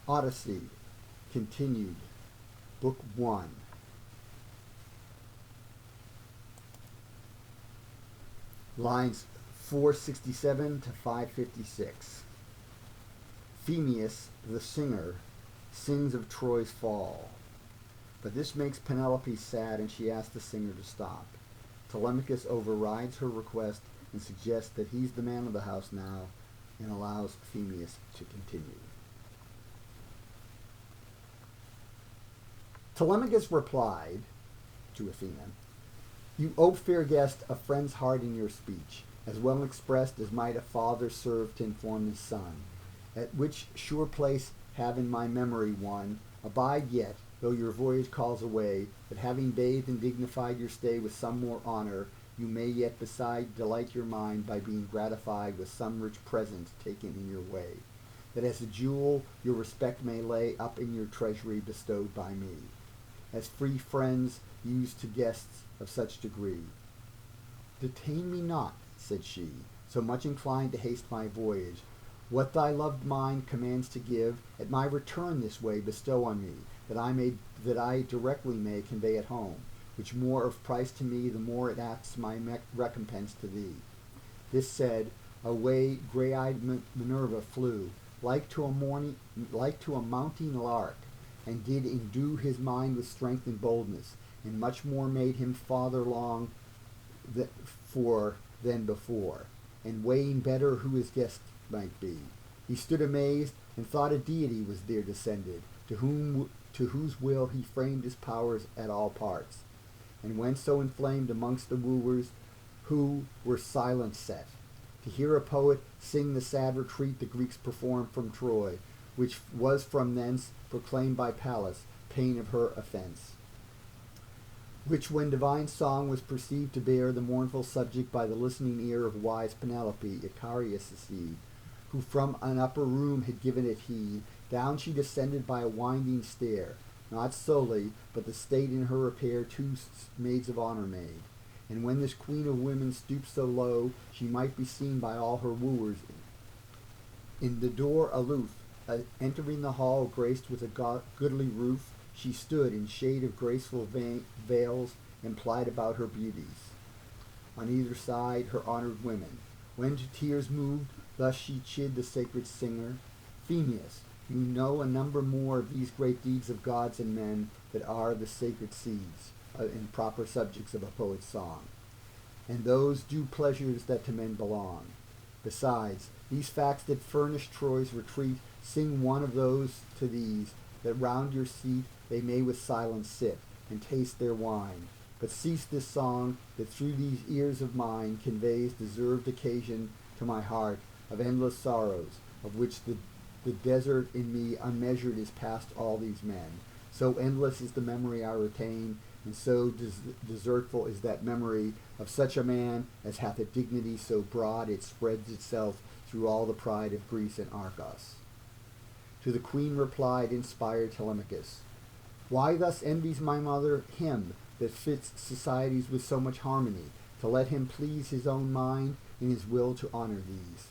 Odyssey, continued, Book 1. Lines 467 to 556. Phemius, the singer, sings of Troy's fall. But this makes Penelope sad, and she asks the singer to stop. Telemachus overrides her request and suggests that he's the man of the house now, and allows Phemius to continue. Telemachus replied to Athena, "You, O fair guest, a friend's heart in your speech, as well expressed as might a father serve to inform his son, at which sure place have in my memory one, abide yet, though your voyage calls away, that having bathed and dignified your stay with some more honor, you may yet beside delight your mind by being gratified with some rich present taken in your way, that as a jewel your respect may lay up in your treasury bestowed by me, as free friends use to guests of such degree. Detain me not, said she, so much inclined to haste my voyage. What thy loved mind commands to give, at my return this way bestow on me, that I directly may convey at home, which more of price to me, the more it acts my recompense to thee." This said, away grey-eyed Minerva flew, like to a mounting lark, and did endue his mind with strength and boldness, and much more made him farther long than before, and weighing better who his guest might be. He stood amazed, and thought a deity was there descended, to whose will he framed his powers at all parts, and went so inflamed amongst the wooers, who were silent set, to hear a poet sing the sad retreat the Greeks performed from Troy, which was from thence proclaimed by Pallas, pain of her offence. Which when divine song was perceived to bear the mournful subject by the listening ear of wise Penelope, Icarius' seed, who from an upper room had given it heed, down she descended by a winding stair, not solely, but the state in her repair two maids of honor made. And when this queen of women stooped so low, she might be seen by all her wooers. In the door aloof, entering the hall graced with a goodly roof, she stood in shade of graceful veils implied about her beauties. On either side her honored women. When to tears moved, thus she chid the sacred singer, "Phemius, you know a number more of these great deeds of gods and men that are the sacred seeds and proper subjects of a poet's song, and those due pleasures that to men belong. Besides, these facts that furnish Troy's retreat, sing one of those to these, that round your seat they may with silence sit, and taste their wine. But cease this song, that through these ears of mine conveys deserved occasion to my heart of endless sorrows, of which the desert in me unmeasured is past all these men. So endless is the memory I retain, and so desertful is that memory of such a man as hath a dignity so broad it spreads itself through all the pride of Greece and Argos." To the queen replied inspired Telemachus, "Why thus envies my mother him that fits societies with so much harmony, to let him please his own mind in his will to honor these?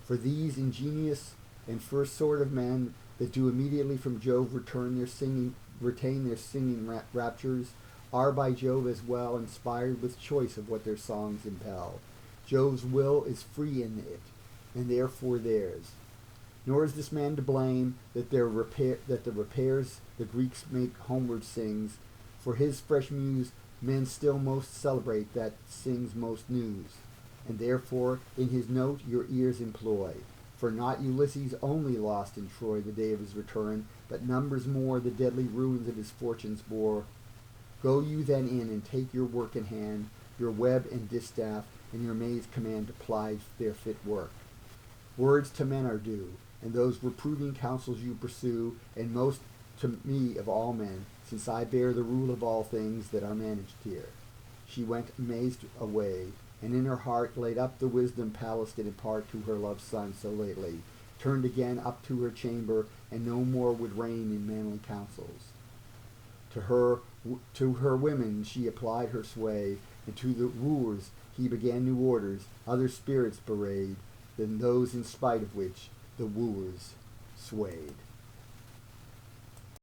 For these ingenious and first sort of men that do immediately from Jove retain their singing raptures, are by Jove as well inspired with choice of what their songs impel. Jove's will is free in it, and therefore theirs. Nor is this man to blame that the repairs the Greeks make homeward sings, for his fresh muse men still most celebrate that sings most news, and therefore in his note your ears employ. For not Ulysses only lost in Troy the day of his return, but numbers more the deadly ruins of his fortunes bore. Go you then in and take your work in hand, your web and distaff, and your maids command to ply their fit work. Words to men are due, and those reproving counsels you pursue, and most to me of all men, since I bear the rule of all things that are managed here." She went amazed away, and in her heart laid up the wisdom Pallas did impart to her loved son so lately, turned again up to her chamber, and no more would reign in manly counsels. To her women she applied her sway, and to the wooers he began new orders, other spirits bewrayed than those in spite of which the wooers swayed.